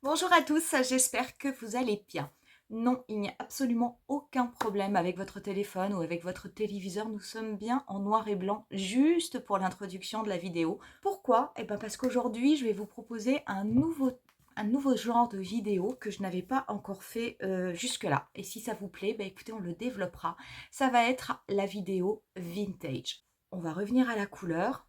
Bonjour à tous, j'espère que vous allez bien. Non, il n'y a absolument aucun problème avec votre téléphone ou avec votre téléviseur. Nous sommes bien en noir et blanc juste pour l'introduction de la vidéo. Pourquoi? Eh bien parce qu'aujourd'hui, je vais vous proposer un nouveau genre de vidéo que je n'avais pas encore fait jusque-là. Et si ça vous plaît, écoutez, on le développera. Ça va être la vidéo vintage. On va revenir à la couleur.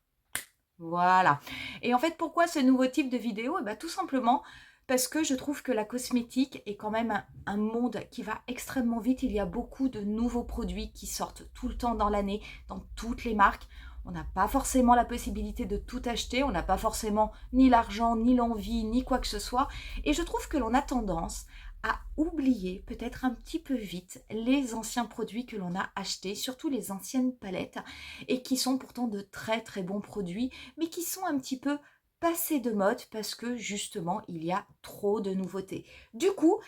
Voilà. Et en fait, pourquoi ce nouveau type de vidéo? Tout simplement parce que je trouve que la cosmétique est quand même un monde qui va extrêmement vite. Il y a beaucoup de nouveaux produits qui sortent tout le temps dans l'année, dans toutes les marques. On n'a pas forcément la possibilité de tout acheter, on n'a pas forcément ni l'argent, ni l'envie, ni quoi que ce soit. Et je trouve que l'on a tendance à oublier peut-être un petit peu vite les anciens produits que l'on a achetés, surtout les anciennes palettes, et qui sont pourtant de très très bons produits, mais qui sont un petit peu passés de mode parce que justement il y a trop de nouveautés. Du coup,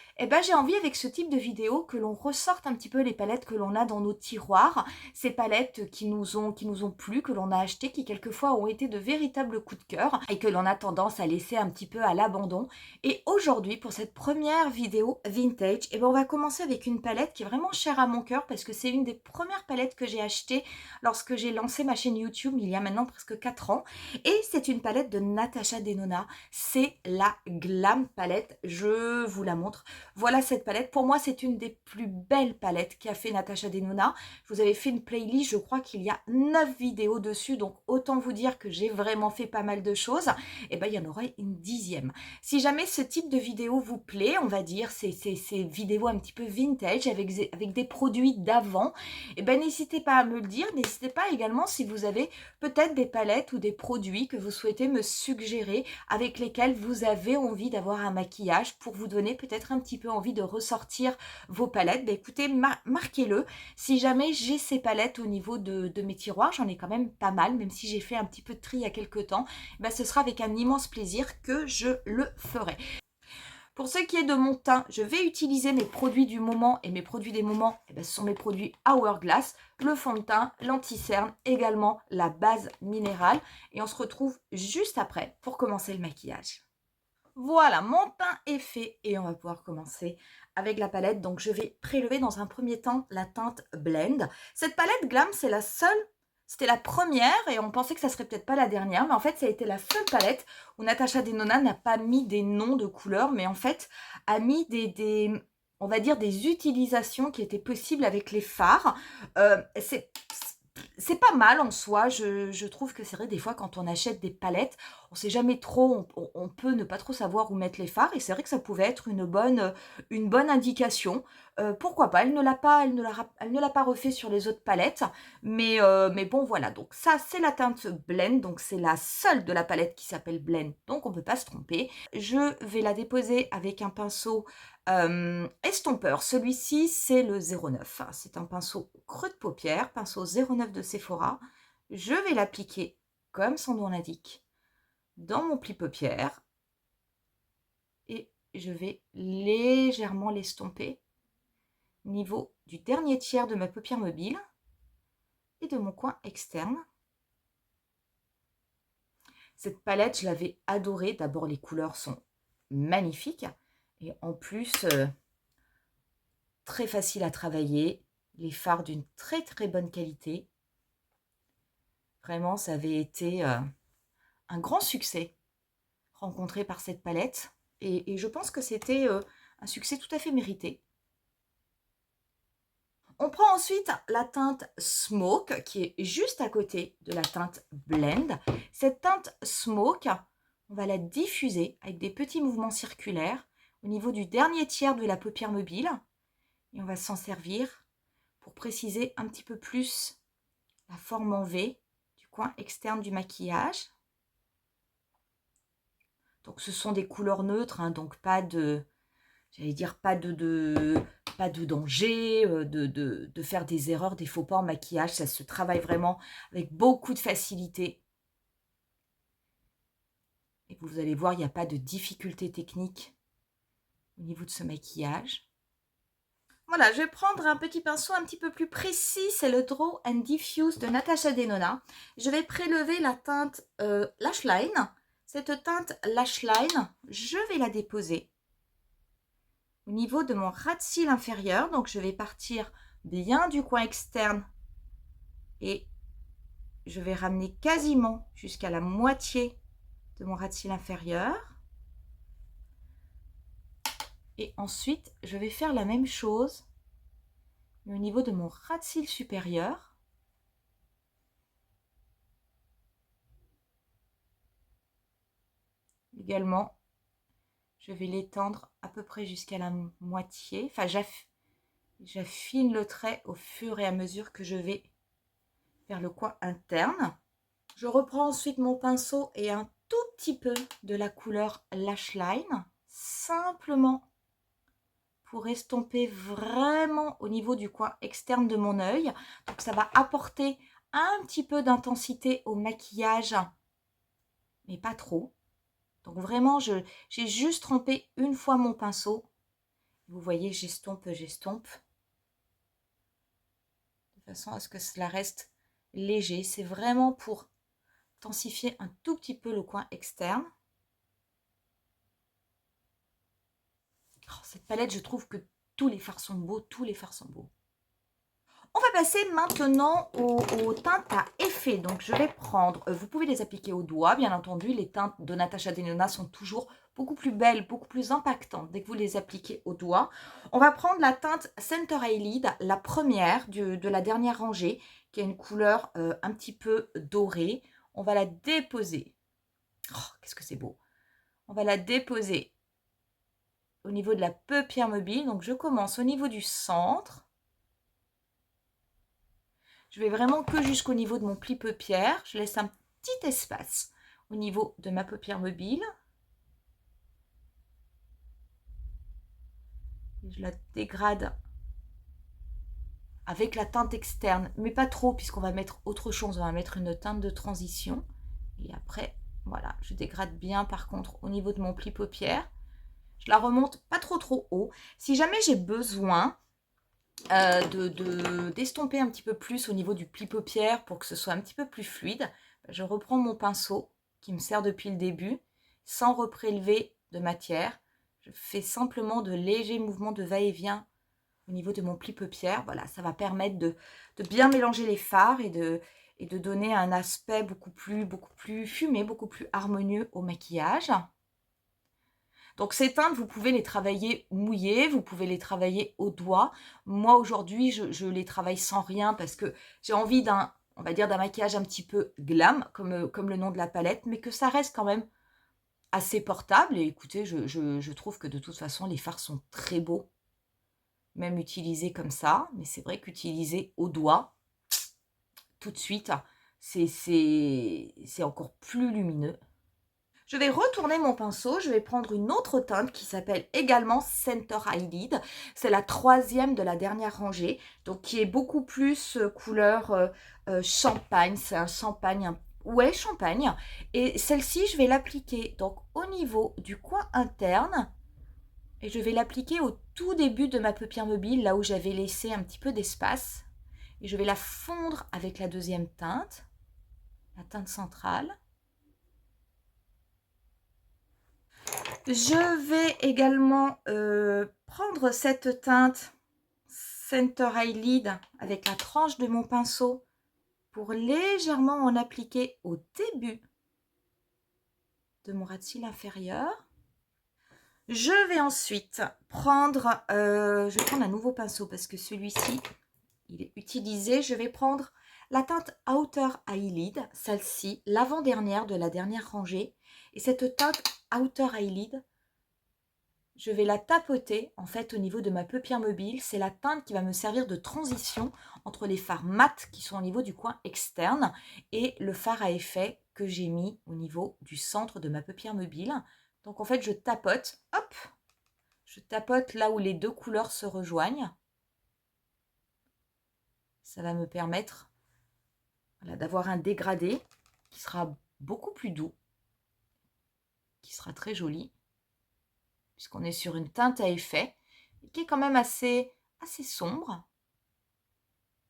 j'ai envie avec ce type de vidéo que l'on ressorte un petit peu les palettes que l'on a dans nos tiroirs, ces palettes qui nous ont plu, que l'on a achetées, qui quelquefois ont été de véritables coups de cœur et que l'on a tendance à laisser un petit peu à l'abandon. Et aujourd'hui, pour cette première vidéo vintage, on va commencer avec une palette qui est vraiment chère à mon cœur parce que c'est une des premières palettes que j'ai achetées lorsque j'ai lancé ma chaîne YouTube il y a maintenant presque 4 ans. Et c'est une palette de Natasha Denona. C'est la Glam palette. Je vous la montre. Voilà cette palette. Pour moi, c'est une des plus belles palettes qu'a fait Natasha Denona. Je vous avais fait une playlist, je crois qu'il y a 9 vidéos dessus. Donc, autant vous dire que j'ai vraiment fait pas mal de choses. Il y en aurait une 10e. Si jamais ce type de vidéo vous plaît, on va dire, ces vidéos un petit peu vintage avec des produits d'avant, n'hésitez pas à me le dire. N'hésitez pas également si vous avez peut-être des palettes ou des produits que vous souhaitez me suggérer avec lesquels vous avez envie d'avoir un maquillage pour vous donner peut-être un petit peu envie de ressortir vos palettes. Écoutez, marquez-le. Si jamais j'ai ces palettes au niveau de mes tiroirs, j'en ai quand même pas mal, même si j'ai fait un petit peu de tri il y a quelques temps, ce sera avec un immense plaisir que je le ferai. Pour ce qui est de mon teint, je vais utiliser mes produits du moment et mes produits des moments, ce sont mes produits Hourglass, le fond de teint, l'anti-cerne, également la base minérale. Et on se retrouve juste après pour commencer le maquillage. Voilà, mon teint est fait et on va pouvoir commencer avec la palette. Donc, je vais prélever dans un premier temps la teinte Blend. Cette palette Glam, c'est la seule. C'était la première et on pensait que ça serait peut-être pas la dernière, mais en fait, ça a été la seule palette où Natasha Denona n'a pas mis des noms de couleurs, mais en fait, a mis on va dire, des utilisations qui étaient possibles avec les fards. C'est pas mal en soi, je trouve que c'est vrai, des fois, quand on achète des palettes, on sait jamais trop, on peut ne pas trop savoir où mettre les fards, et c'est vrai que ça pouvait être une bonne indication. Pourquoi pas, elle ne l'a pas refait sur les autres palettes, mais bon, voilà. Donc ça, c'est la teinte Blend, donc c'est la seule de la palette qui s'appelle Blend, donc on peut pas se tromper. Je vais la déposer avec un pinceau estompeur. Celui-ci, c'est le 09. C'est un pinceau creux de paupière, pinceau 09 de Sephora. Je vais l'appliquer, comme son nom l'indique, dans mon pli paupière. Et je vais légèrement l'estomper au niveau du dernier tiers de ma paupière mobile et de mon coin externe. Cette palette, je l'avais adorée. D'abord, les couleurs sont magnifiques. Et en plus, très facile à travailler. Les fards d'une très très bonne qualité. Vraiment, ça avait été un grand succès rencontré par cette palette. Et je pense que c'était un succès tout à fait mérité. On prend ensuite la teinte Smoke, qui est juste à côté de la teinte Blend. Cette teinte Smoke, on va la diffuser avec des petits mouvements circulaires au niveau du dernier tiers de la paupière mobile. Et on va s'en servir pour préciser un petit peu plus la forme en V du coin externe du maquillage. Donc ce sont des couleurs neutres, hein, donc pas de, j'allais dire pas de danger, de faire des erreurs, des faux pas en maquillage. Ça se travaille vraiment avec beaucoup de facilité. Et vous allez voir, il n'y a pas de difficulté technique au niveau de ce maquillage. Voilà, je vais prendre un petit pinceau un petit peu plus précis, c'est le Draw and Diffuse de Natasha Denona. Je vais prélever la teinte Lash Line. Cette teinte Lash Line, je vais la déposer au niveau de mon ras de cils inférieur. Donc, je vais partir bien du coin externe et je vais ramener quasiment jusqu'à la moitié de mon ras de cils inférieur. Et ensuite, je vais faire la même chose au niveau de mon ras de cils supérieur. Également, je vais l'étendre à peu près jusqu'à la moitié. Enfin, j'affine le trait au fur et à mesure que je vais vers le coin interne. Je reprends ensuite mon pinceau et un tout petit peu de la couleur Lash Line, simplement pour estomper vraiment au niveau du coin externe de mon œil. Donc ça va apporter un petit peu d'intensité au maquillage, mais pas trop. Donc vraiment, j'ai juste trempé une fois mon pinceau. Vous voyez, j'estompe, de façon à ce que cela reste léger. C'est vraiment pour intensifier un tout petit peu le coin externe. Oh, cette palette, je trouve que tous les fards sont beaux, tous les fards sont beaux. On va passer maintenant aux teintes à effet. Donc, je vais prendre, vous pouvez les appliquer au doigt, bien entendu. Les teintes de Natasha Denona sont toujours beaucoup plus belles, beaucoup plus impactantes dès que vous les appliquez au doigt. On va prendre la teinte Center Eyelid, la première de la dernière rangée, qui a une couleur un petit peu dorée. On va la déposer. Oh, qu'est-ce que c'est beau! On va la déposer au niveau de la paupière mobile. Donc, je commence au niveau du centre. Je vais vraiment que jusqu'au niveau de mon pli paupière. Je laisse un petit espace au niveau de ma paupière mobile. Et je la dégrade avec la teinte externe, mais pas trop puisqu'on va mettre autre chose. On va mettre une teinte de transition. Et après, voilà, je dégrade bien par contre au niveau de mon pli paupière. Je la remonte pas trop haut. Si jamais j'ai besoin d'estomper un petit peu plus au niveau du pli paupière pour que ce soit un petit peu plus fluide, je reprends mon pinceau qui me sert depuis le début sans reprélever de matière. Je fais simplement de légers mouvements de va-et-vient au niveau de mon pli paupière. Voilà, ça va permettre de bien mélanger les fards et de donner un aspect beaucoup plus fumé, beaucoup plus harmonieux au maquillage. Donc ces teintes, vous pouvez les travailler mouillées, vous pouvez les travailler au doigt. Moi aujourd'hui, je les travaille sans rien parce que j'ai envie on va dire d'un maquillage un petit peu glam, comme le nom de la palette, mais que ça reste quand même assez portable. Et écoutez, je trouve que de toute façon, les fards sont très beaux, même utilisés comme ça. Mais c'est vrai qu'utilisés au doigt, tout de suite, c'est encore plus lumineux. Je vais retourner mon pinceau, je vais prendre une autre teinte qui s'appelle également Center Eyelid. C'est la troisième de la dernière rangée, donc qui est beaucoup plus couleur champagne. C'est un champagne, ouais, champagne. Et celle-ci, je vais l'appliquer donc au niveau du coin interne. Et je vais l'appliquer au tout début de ma paupière mobile, là où j'avais laissé un petit peu d'espace. Et je vais la fondre avec la deuxième teinte, la teinte centrale. Je vais également prendre cette teinte Center Eyelid avec la tranche de mon pinceau pour légèrement en appliquer au début de mon ras de cils inférieur. Je vais ensuite prendre, je vais prendre un nouveau pinceau parce que celui-ci, il est utilisé. Je vais prendre la teinte Outer Eyelid, celle-ci, l'avant-dernière de la dernière rangée. Et cette teinte Outer Eyelid, je vais la tapoter en fait au niveau de ma paupière mobile. C'est la teinte qui va me servir de transition entre les fards mat qui sont au niveau du coin externe et le fard à effet que j'ai mis au niveau du centre de ma paupière mobile. Donc en fait, je tapote, hop, je tapote là où les deux couleurs se rejoignent. Ça va me permettre, voilà, d'avoir un dégradé qui sera beaucoup plus doux, qui sera très joli, puisqu'on est sur une teinte à effet qui est quand même assez sombre.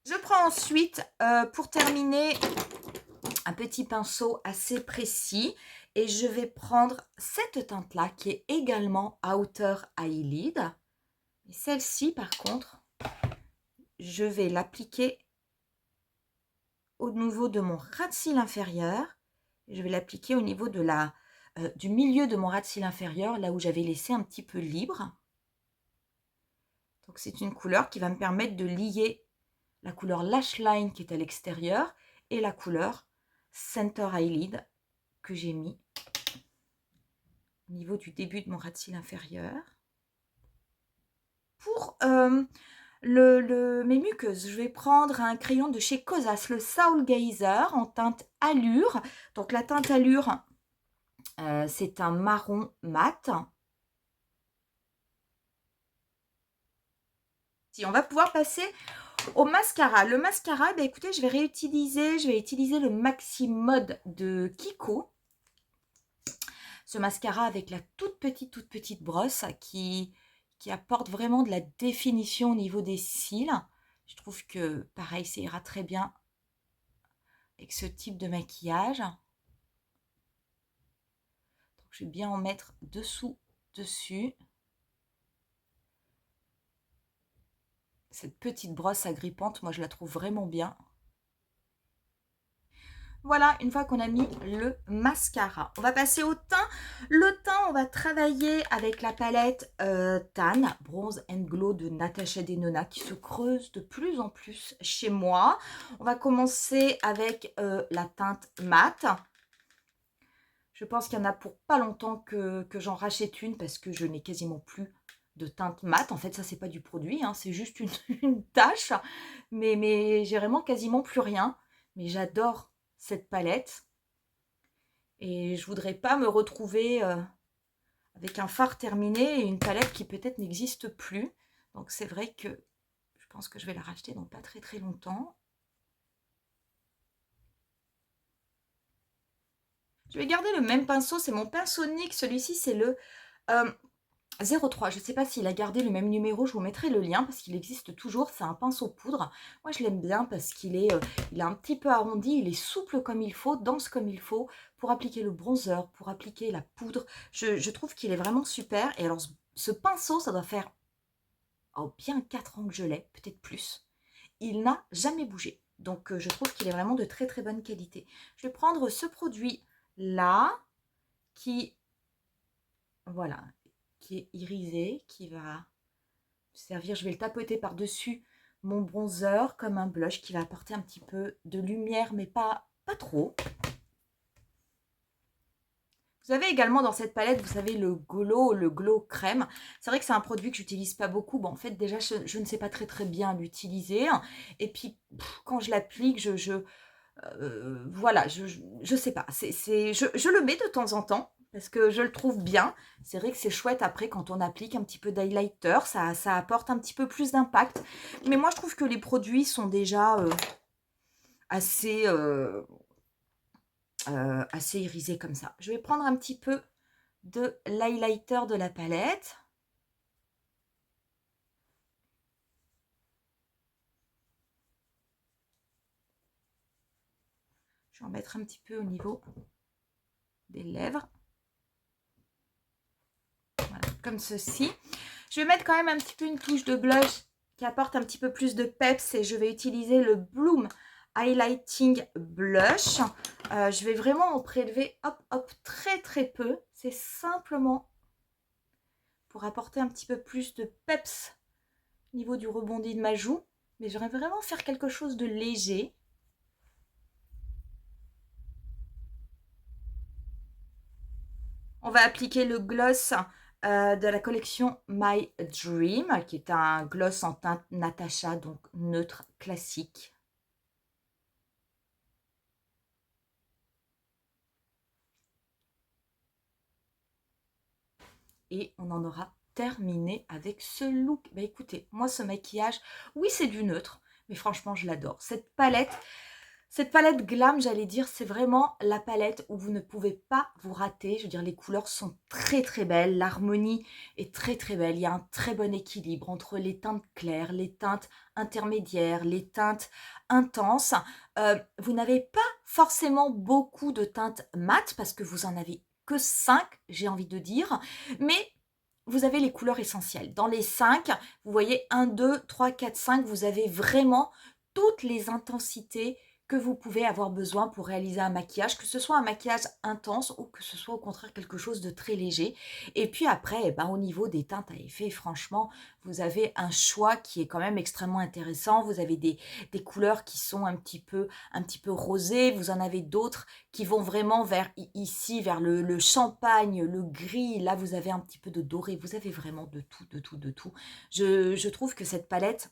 Je prends ensuite, pour terminer, un petit pinceau assez précis et je vais prendre cette teinte-là qui est également Outer Eyelid. Et celle-ci, par contre, je vais l'appliquer au niveau de mon ras de cils inférieur. Je vais l'appliquer au niveau de du milieu de mon ras de cils inférieur, là où j'avais laissé un petit peu libre. Donc c'est une couleur qui va me permettre de lier la couleur Lash Line qui est à l'extérieur et la couleur Center Eyelid que j'ai mis au niveau du début de mon ras de cils inférieur. Pour mes muqueuses, je vais prendre un crayon de chez Cosas, le Soul Gazer en teinte Allure. Donc la teinte Allure, c'est un marron mat. Si on va pouvoir passer au mascara. Le mascara, bah, écoutez, je vais utiliser le Maxi Mode de Kiko. Ce mascara avec la toute petite brosse qui apporte vraiment de la définition au niveau des cils. Je trouve que, pareil, ça ira très bien avec ce type de maquillage. Donc, je vais bien en mettre dessus. Cette petite brosse agrippante, moi, je la trouve vraiment bien. Voilà, une fois qu'on a mis le mascara, on va passer au teint. Le teint, on va travailler avec la palette Tan Bronze and Glow de Natasha Denona qui se creuse de plus en plus chez moi. On va commencer avec la teinte mat. Je pense qu'il y en a pour pas longtemps que j'en rachète une parce que je n'ai quasiment plus de teinte mat. En fait, ça, c'est pas du produit, hein, c'est juste une tache. Mais j'ai vraiment quasiment plus rien. Mais j'adore cette palette. Et je voudrais pas me retrouver avec un fard terminé et une palette qui peut-être n'existe plus. Donc c'est vrai que je pense que je vais la racheter dans pas très longtemps. Je vais garder le même pinceau, c'est mon pinceau NYX. Celui-ci, c'est le 03. Je ne sais pas s'il a gardé le même numéro, je vous mettrai le lien parce qu'il existe toujours. C'est un pinceau poudre. Moi, je l'aime bien parce qu'il est, il est un petit peu arrondi, il est souple comme il faut, dense comme il faut pour appliquer le bronzer, pour appliquer la poudre. Je trouve qu'il est vraiment super. Et alors, ce pinceau, ça doit faire bien 4 ans que je l'ai, peut-être plus. Il n'a jamais bougé. Donc, je trouve qu'il est vraiment de très bonne qualité. Je vais prendre ce produit-là qui, voilà, qui est irisé, qui va servir, je vais le tapoter par-dessus mon bronzer comme un blush qui va apporter un petit peu de lumière, mais pas trop. Vous avez également dans cette palette, vous savez, le glow crème. C'est vrai que c'est un produit que j'utilise pas beaucoup. Bon, en fait, déjà, je ne sais pas très bien l'utiliser. Et puis, quand je l'applique, voilà, je sais pas. Je le mets de temps en temps parce que je le trouve bien. C'est vrai que c'est chouette après quand on applique un petit peu d'highlighter. Ça apporte un petit peu plus d'impact. Mais moi, je trouve que les produits sont déjà assez irisés comme ça. Je vais prendre un petit peu de l'highlighter de la palette. Je vais en mettre un petit peu au niveau des lèvres. Voilà, comme ceci. Je vais mettre quand même un petit peu une touche de blush qui apporte un petit peu plus de peps et je vais utiliser le Bloom Highlighting Blush. Je vais vraiment en prélever très peu. C'est simplement pour apporter un petit peu plus de peps au niveau du rebondi de ma joue. Mais j'aimerais vraiment faire quelque chose de léger. On va appliquer le gloss de la collection My Dream, qui est un gloss en teinte Natasha, donc neutre classique. Et on en aura terminé avec ce look. Bah écoutez, moi ce maquillage, oui c'est du neutre, mais franchement je l'adore. Cette palette glam, j'allais dire, c'est vraiment la palette où vous ne pouvez pas vous rater. Je veux dire, les couleurs sont très belles, l'harmonie est très belle. Il y a un très bon équilibre entre les teintes claires, les teintes intermédiaires, les teintes intenses. Vous n'avez pas forcément beaucoup de teintes mates parce que vous en avez que 5, j'ai envie de dire. Mais vous avez les couleurs essentielles. Dans les 5, vous voyez 1, 2, 3, 4, 5, vous avez vraiment toutes les intensités que vous pouvez avoir besoin pour réaliser un maquillage, que ce soit un maquillage intense ou que ce soit au contraire quelque chose de très léger. Et puis après, eh ben, au niveau des teintes à effet, franchement, vous avez un choix qui est quand même extrêmement intéressant. Vous avez des couleurs qui sont un petit peu rosées, vous en avez d'autres qui vont vraiment vers ici, vers le champagne, le gris. Là, vous avez un petit peu de doré. Vous avez vraiment de tout, de tout, de tout. Je trouve que cette palette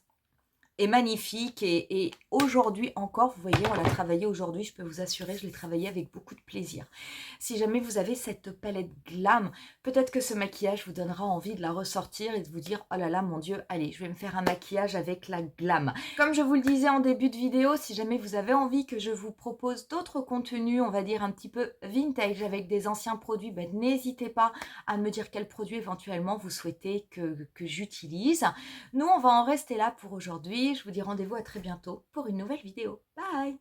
est magnifique et aujourd'hui encore, vous voyez, on l'a travaillé aujourd'hui, je peux vous assurer, je l'ai travaillé avec beaucoup de plaisir. Si jamais vous avez cette palette glam, peut-être que ce maquillage vous donnera envie de la ressortir et de vous dire « Oh là là, mon Dieu, allez, je vais me faire un maquillage avec la glam ». Comme je vous le disais en début de vidéo, si jamais vous avez envie que je vous propose d'autres contenus, on va dire un petit peu vintage avec des anciens produits, ben, n'hésitez pas à me dire quels produits éventuellement vous souhaitez que j'utilise. Nous, on va en rester là pour aujourd'hui. Je vous dis rendez-vous à très bientôt pour une nouvelle vidéo. Bye!